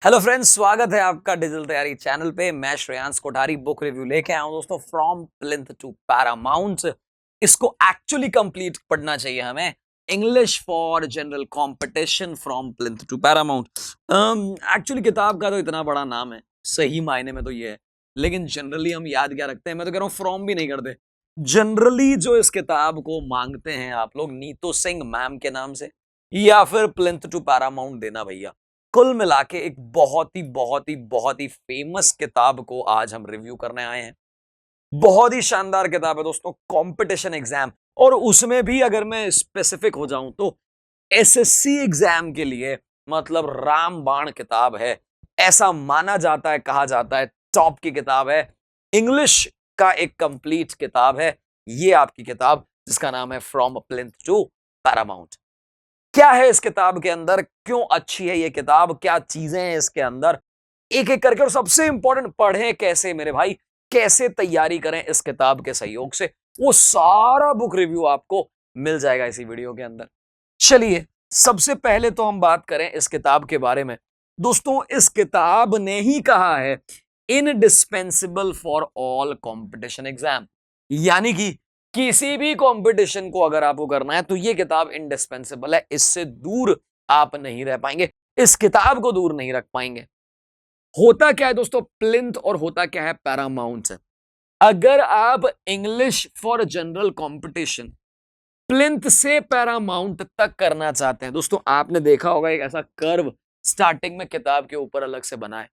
Hello friends, स्वागत है आपका डिजिटल तैयारी चैनल पे। मैं श्रेयांश कोठारी बुक रिव्यू लेके आया हूं दोस्तों, फ्रॉम प्लिंथ टू पैरामाउंट। इसको एक्चुअली कंप्लीट पढ़ना चाहिए हमें। English for general competition from plinth to paramount. Actually किताब का तो इतना बड़ा नाम है, सही मायने में तो ये है, लेकिन जनरली हम याद क्या रखते हैं, मैं तो कह रहा हूं फ्रॉम भी नहीं करते। जनरली जो इस किताब को मांगते हैं आप लोग, नीतू सिंह मैम के नाम से या फिर प्लिंथ टू पैरामाउंट देना भैया। कुल मिला के एक बहुत ही फेमस किताब को आज हम रिव्यू करने आए हैं। बहुत ही शानदार किताब है दोस्तों, कंपटीशन एग्जाम। और उसमें भी अगर मैं स्पेसिफिक हो जाऊं तो एसएससी एग्जाम के लिए मतलब रामबाण किताब है। ऐसा माना जाता है, कहा जाता है टॉप की किताब है। इंग्लिश का एक कंप्लीट किताब है ये आपकी किताब, जिसका नाम है फ्रॉम प्लिंथ टू पैरामाउंट। क्या है इस किताब के अंदर, क्यों अच्छी है ये किताब, क्या चीजें हैं इसके अंदर, एक एक करके। और सबसे इंपॉर्टेंट, पढ़ें कैसे मेरे भाई, कैसे तैयारी करें इस किताब के सहयोग से, वो सारा बुक रिव्यू आपको मिल जाएगा इसी वीडियो के अंदर। चलिए, सबसे पहले तो हम बात करें इस किताब के बारे में। दोस्तों, इस किताब ने ही कहा है indispensable for all competition exam, यानी कि किसी भी कंपटीशन को अगर आपको करना है तो ये किताब इंडिस्पेंसिबल है। इससे दूर आप नहीं रह पाएंगे, इस किताब को दूर नहीं रख पाएंगे। होता क्या है दोस्तों, प्लिंथ और होता क्या है पैरामाउंट है। अगर आप English for general competition plinth से पैरामाउंट तक करना चाहते हैं, दोस्तों आपने देखा होगा एक ऐसा कर्व स्टार्टिंग में किताब के ऊपर अलग से बना है।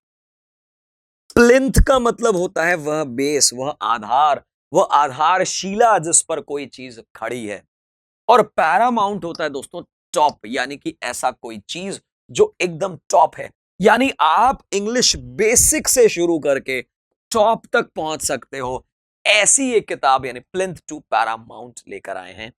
प्लिंथ का मतलब होता है वह बेस, वह आधार, वह आधारशिला जिस पर कोई चीज खड़ी है। और पैरामाउंट होता है दोस्तों टॉप, यानी कि ऐसा कोई चीज जो एकदम टॉप है। यानी आप इंग्लिश बेसिक से शुरू करके टॉप तक पहुंच सकते हो, ऐसी एक किताब यानी प्लिंथ टू पैरामाउंट लेकर आए हैं।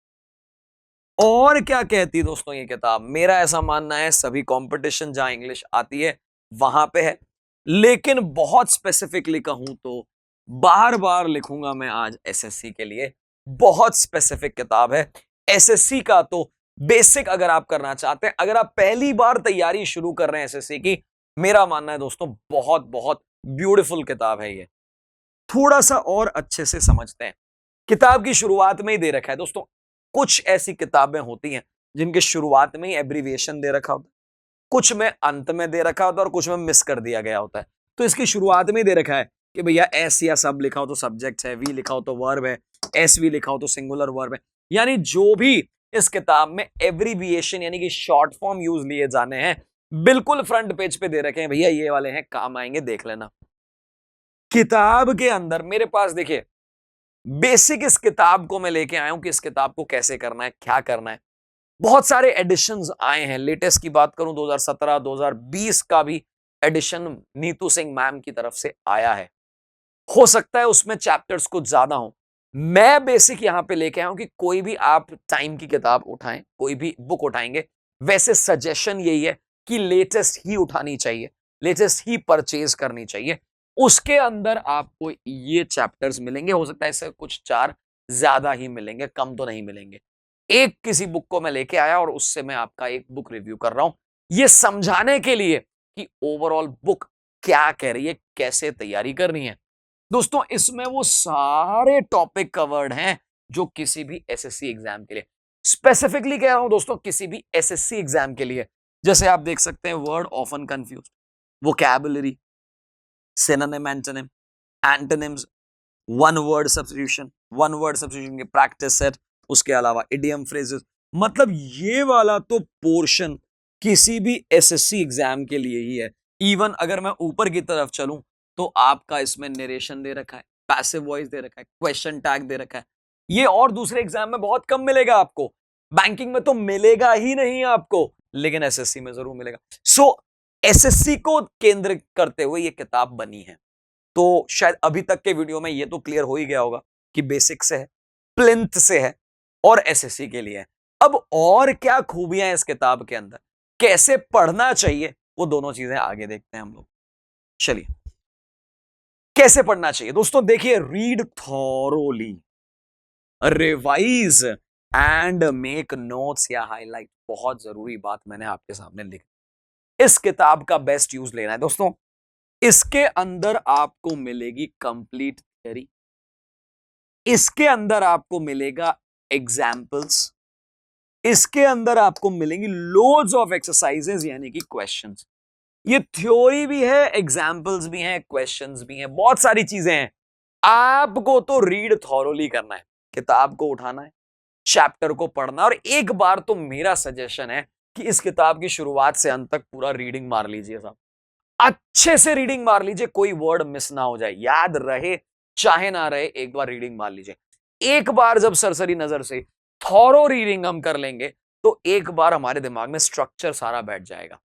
और क्या कहती है दोस्तों ये किताब, मेरा ऐसा मानना है सभी कंपटीशन जहां इंग्लिश आती है वहां पे है, लेकिन बहुत स्पेसिफिकली कहूं तो बार बार लिखूंगा मैं आज एसएससी के लिए, बहुत स्पेसिफिक किताब है एसएससी का। तो बेसिक अगर आप करना चाहते हैं, अगर आप पहली बार तैयारी शुरू कर रहे हैं एसएससी की, मेरा मानना है दोस्तों बहुत बहुत ब्यूटीफुल किताब है ये। थोड़ा सा और अच्छे से समझते हैं। किताब की शुरुआत में ही दे रखा है दोस्तों, कुछ ऐसी किताबें होती हैं जिनके शुरुआत में ही एब्रीविएशन दे रखा होता है, कुछ में अंत में दे रखा होता है और कुछ में मिस कर दिया गया होता है। तो इसकी शुरुआत में ही दे रखा है कि भैया एस या सब लिखा हो तो सब्जेक्ट है, वी लिखा हो तो वर्ब है, एस वी लिखा हो तो सिंगुलर वर्ब है। यानी जो भी इस किताब में एब्रीविएशन यानी कि शॉर्ट फॉर्म यूज लिए जाने हैं, बिल्कुल फ्रंट पेज पे दे रखे हैं भैया, ये वाले हैं, काम आएंगे, देख लेना। किताब के अंदर मेरे पास देखिए बेसिक इस किताब को मैं लेके आया हूं कि इस किताब को कैसे करना है, क्या करना है। बहुत सारे एडिशंस आए हैं, लेटेस्ट की बात करूं 2017 2020 का भी एडिशन नीतू सिंह मैम की तरफ से आया है। हो सकता है उसमें चैप्टर्स कुछ ज्यादा हो। मैं बेसिक यहां पे लेके आया हूं कि कोई भी आप टाइम की किताब उठाएं, कोई भी बुक उठाएंगे, वैसे सजेशन यही है कि लेटेस्ट ही उठानी चाहिए, लेटेस्ट ही परचेज करनी चाहिए। उसके अंदर आपको ये चैप्टर्स मिलेंगे, हो सकता है इससे कुछ चार ज्यादा ही मिलेंगे, कम तो नहीं मिलेंगे। एक किसी बुक को मैं लेके आया और उससे मैं आपका एक बुक रिव्यू कर रहा हूं, ये समझाने के लिए कि ओवरऑल बुक क्या कह रही है, कैसे तैयारी करनी है। दोस्तों इसमें वो सारे टॉपिक कवर्ड हैं जो किसी भी एसएससी एग्जाम के लिए, स्पेसिफिकली कह रहा हूं दोस्तों, किसी भी एसएससी एग्जाम के लिए। जैसे आप देख सकते हैं word often confuse, vocabulary, synonym antonym, antonyms, one word substitution की प्रैक्टिस सेट, उसके अलावा इडियम फ्रेजेस। मतलब ये वाला तो पोर्शन किसी भी एसएससी एग्जाम के लिए ही है। इवन अगर मैं ऊपर की तरफ चलूं तो आपका इसमें नरेशन दे रखा है, पैसिव वॉइस दे रखा है, क्वेश्चन टैग दे रखा है। ये और दूसरे एग्जाम में बहुत कम मिलेगा आपको, बैंकिंग में तो मिलेगा ही नहीं आपको, लेकिन एसएससी में जरूर मिलेगा। सो एसएससी को केंद्र करते हुए ये किताब बनी है। तो शायद अभी तक के वीडियो में ये तो क्लियर हो ही गया होगा कि बेसिक से है, प्लिंथ से है और एसएससी के लिए है। अब और क्या खूबियां हैं इस किताब के अंदर, कैसे पढ़ना चाहिए, वो दोनों चीजें आगे देखते हैं हम लोग। चलिए, कैसे पढ़ना चाहिए दोस्तों, देखिए, read thoroughly, revise and make notes या हाईलाइट। बहुत जरूरी बात मैंने आपके सामने लिख, इस किताब का बेस्ट यूज लेना है दोस्तों। इसके अंदर आपको मिलेगी कंप्लीट थियरी, इसके अंदर आपको मिलेगा एग्जाम्पल्स, इसके अंदर आपको मिलेंगी लोड्स ऑफ एक्सरसाइजेस यानी कि क्वेश्चंस। ये थ्योरी भी है, एग्जाम्पल्स भी हैं, क्वेश्चंस भी हैं, बहुत सारी चीजें हैं। आपको तो रीड थॉरोली करना है, किताब को उठाना है, चैप्टर को पढ़ना, और एक बार तो मेरा सजेशन है कि इस किताब की शुरुआत से अंत तक पूरा रीडिंग मार लीजिए साहब, अच्छे से रीडिंग मार लीजिए, कोई वर्ड मिस ना हो जाए, याद रहे चाहे ना रहे, एक बार रीडिंग मार लीजिए। एक बार जब सरसरी नजर से थॉरो रीडिंग हम कर लेंगे तो एक बार हमारे दिमाग में स्ट्रक्चर सारा बैठ जाएगा।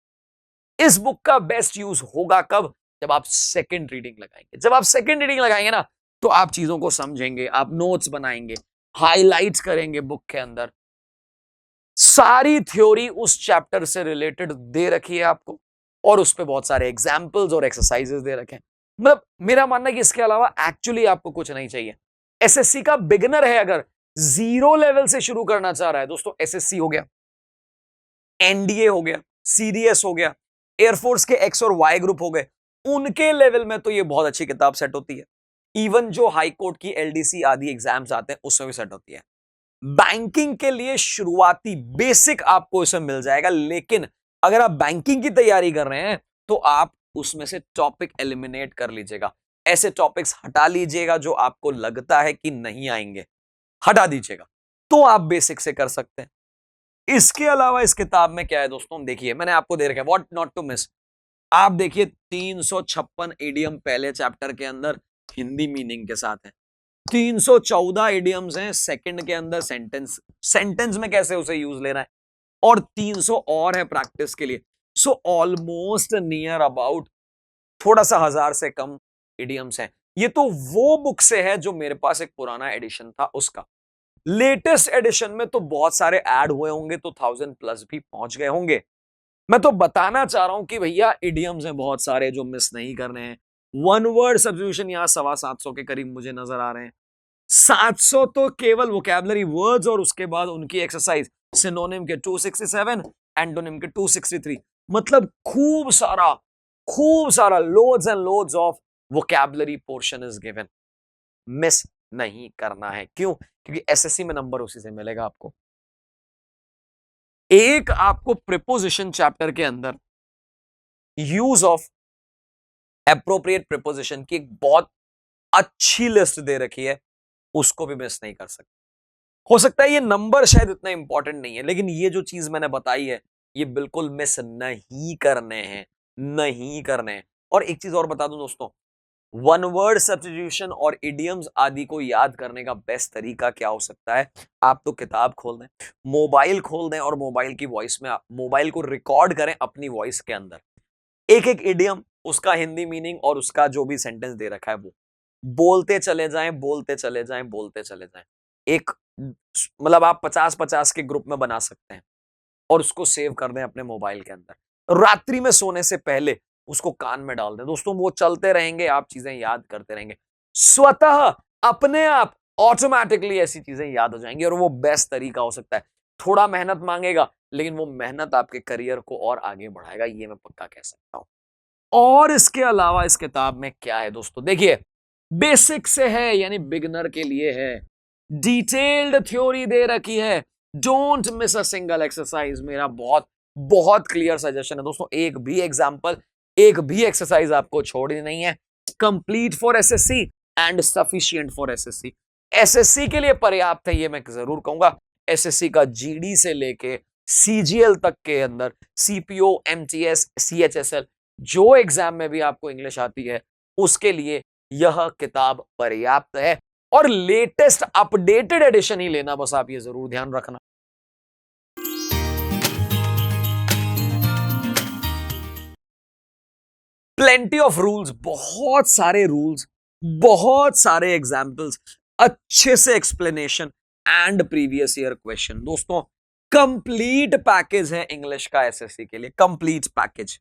इस बुक का बेस्ट यूज होगा कब? जब आप सेकंड रीडिंग लगाएंगे। जब आप सेकंड रीडिंग लगाएंगे ना तो आप चीजों को समझेंगे, आप नोट्स बनाएंगे, हाइलाइट्स करेंगे बुक के अंदर। सारी थ्योरी उस चैप्टर से रिलेटेड दे रखी है आपको, और उस पे बहुत सारे एग्जाम्पल्स और एक्सरसाइजेस दे रखे हैं। मतलब मेरा मानना है कि इसके अलावा एक्चुअली आपको कुछ नहीं चाहिए। एसएससी का बिगिनर है, अगर जीरो लेवल से शुरू करना चाह रहा है दोस्तों, एसएससी हो गया, एनडीए हो गया, सीडीएस हो गया, एयरफोर्स के एक्स और वाई ग्रुप हो गए, उनके लेवल में तो ये बहुत अच्छी किताब सेट होती है। इवन जो हाई कोर्ट की एलडीसी आदि एग्जाम्स आते हैं उसमें भी सेट होती है। बैंकिंग के लिए शुरुआती बेसिक आपको इसमें मिल जाएगा, लेकिन अगर आप बैंकिंग की तैयारी कर रहे हैं तो आप उसमें से टॉपिक एलिमिनेट कर लीजिएगा, ऐसे टॉपिक्स हटा लीजिएगा जो आपको लगता है कि नहीं आएंगे, हटा दीजिएगा, तो आप बेसिक से कर सकते हैं। इसके अलावा इस किताब में क्या है दोस्तों, देखिए मैंने आपको दे रखा है व्हाट नॉट टू मिस। आप देखिए 356 इडियम पहले चैप्टर के अंदर हिंदी मीनिंग के साथ है, 314 इडियम्स हैं सेकंड के अंदर सेंटेंस, सेंटेंस में कैसे उसे यूज लेना है, और 300 और है प्रैक्टिस के लिए। सो ऑलमोस्ट नियर अबाउट थोड़ा सा 1000 से कम इडियम्स हैं। ये तो वो बुक से है जो मेरे पास एक पुराना एडिशन था उसका। लेटेस्ट एडिशन में तो बहुत सारे ऐड हुए होंगे, तो 1000 प्लस भी पहुंच गए होंगे। मैं तो बताना चाह रहा हूं कि भैया इडियम्स हैं बहुत सारे जो मिस नहीं करने हैं। वन वर्ड सब्स्टिट्यूशन यहां 750 के करीब मुझे नजर आ रहे हैं। 700 तो केवल वोकैबुलरी वर्ड्स और उसके बाद उनकी एक्सरसाइज, सिनोनिम के 267, एंटोनिम के 263, मतलब खूब सारा loads and loads of vocabulary portion is given. Miss नहीं करना है, क्यों? क्योंकि एसएससी में नंबर उसी से मिलेगा आपको। एक आपको प्रीपोजिशन चैप्टर के अंदर यूज ऑफ एप्रोप्रिएट प्रीपोजिशन की एक बहुत अच्छी लिस्ट दे रखी है, उसको भी मिस नहीं कर सकते। हो सकता है ये नंबर शायद इतना इंपॉर्टेंट नहीं है, लेकिन ये जो चीज मैंने बताई है ये बिल्कुल मिस नहीं करने हैं, नहीं करने हैं। और एक चीज और बता दूं दोस्तों, वन वर्ड सब्स्टिट्यूशन और इडियम्स आदि को याद करने का बेस्ट तरीका क्या हो सकता है? आप तो किताब खोल दें, मोबाइल खोल दें, और मोबाइल की वॉइस में मोबाइल को रिकॉर्ड करें अपनी वॉइस के अंदर, एक एक इडियम, उसका हिंदी मीनिंग और उसका जो भी सेंटेंस दे रखा है वो बोलते चले जाएं, बोलते चले जाएं, बोलते चले जाएं। एक मतलब आप 50-50 के ग्रुप में बना सकते हैं और उसको सेव कर दें अपने मोबाइल के अंदर। रात्रि में सोने से पहले उसको कान में डाल दें दोस्तों, वो चलते रहेंगे, आप चीजें याद करते रहेंगे, स्वतः अपने आप ऑटोमेटिकली ऐसी चीजें याद हो जाएंगी, और वो बेस्ट तरीका हो सकता है। थोड़ा मेहनत मांगेगा, लेकिन वो मेहनत आपके करियर को और आगे बढ़ाएगा, ये मैं पक्का कह सकता हूं। और इसके अलावा इस किताब में क्या है दोस्तों, देखिए बेसिक से है यानी बिगिनर के लिए है, डिटेल्ड थ्योरी दे रखी है, don't miss a single exercise, मेरा बहुत बहुत क्लियर सजेशन है दोस्तों। एक भी एग्जांपल, एक भी एक्सरसाइज आपको छोड़नी नहीं है। Complete for SSC and sufficient for SSC. SSC के लिए पर्याप्त है ये मैं जरूर कहूंगा। एसएससी का जीडी से लेके सीजीएल तक के अंदर, सीपीओ, एमटीएस, सीएचएसएल, जो एग्जाम में भी आपको इंग्लिश आती है उसके लिए यह किताब पर्याप्त है। और लेटेस्ट अपडेटेड एडिशन ही लेना, बस आप ये जरूर ध्यान रखना। प्लेंटी ऑफ रूल्स, बहुत सारे रूल्स, बहुत सारे एग्जाम्पल्स, अच्छे से explanation and previous year question. दोस्तों कंप्लीट पैकेज है इंग्लिश का एसएससी के लिए, कंप्लीट पैकेज।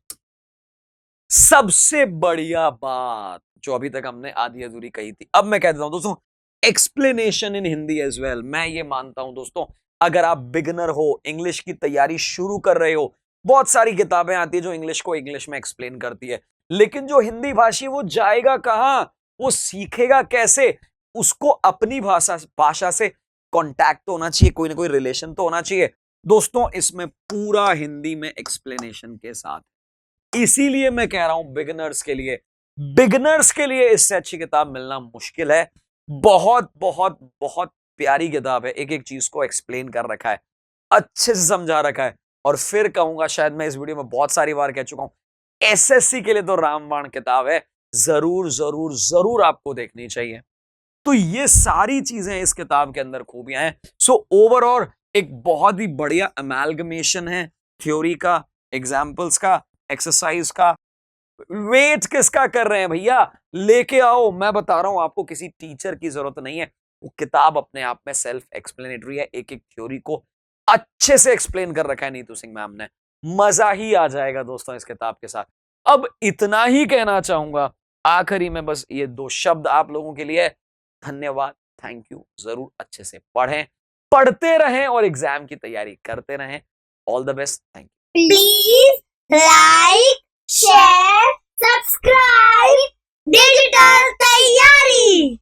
सबसे बढ़िया बात जो अभी तक हमने आधी अधूरी कही थी, अब मैं कह देता हूं दोस्तों, explanation in Hindi as well. मैं ये मानता हूं दोस्तों, अगर आप बिगिनर हो, इंग्लिश की तैयारी शुरू कर रहे हो, बहुत सारी किताबें आती है जो इंग्लिश को इंग्लिश में एक्सप्लेन करती है, लेकिन जो हिंदी भाषी वो जाएगा कहां, वो सीखेगा कैसे? उसको अपनी भाषा से कांटेक्ट तो होना चाहिए, कोई ना कोई रिलेशन तो होना चाहिए। दोस्तों इसमें पूरा हिंदी में एक्सप्लेनेशन के साथ, इसीलिए मैं कह रहा हूं बिगिनर्स के लिए इससे अच्छी किताब मिलना मुश्किल है। बहुत बहुत बहुत प्यारी किताब है, एक एक चीज को एक्सप्लेन कर रखा है, अच्छे से समझा रखा है। और फिर कहूंगा, शायद मैं इस वीडियो में बहुत सारी बार कह चुका हूं, एसएससी के लिए तो रामबाण किताब है, जरूर जरूर जरूर आपको देखनी चाहिए। तो ये सारी चीजें इस किताब के अंदर खूबियां हैं। सो ओवरऑल एक बहुत ही बढ़िया अमेलगमेशन है थ्योरी का, एग्जाम्पल्स का, एक्सरसाइज का। वेट किसका कर रहे हैं भैया, लेके आओ, मैं बता रहा हूं आपको, किसी टीचर की जरूरत नहीं है। वो किताब अपने आप में सेल्फ एक्सप्लेनेटरी है, एक एक थ्योरी को अच्छे से एक्सप्लेन कर रखा है नीतू सिंह मैम ने। मजा ही आ जाएगा दोस्तों इस किताब के साथ। अब इतना ही कहना चाहूंगा, आखिरी में बस ये दो शब्द आप लोगों के लिए, धन्यवाद, थैंक यू। जरूर अच्छे से पढ़ें, पढ़ते रहें और एग्जाम की तैयारी करते रहें। All the best, thank you. Please like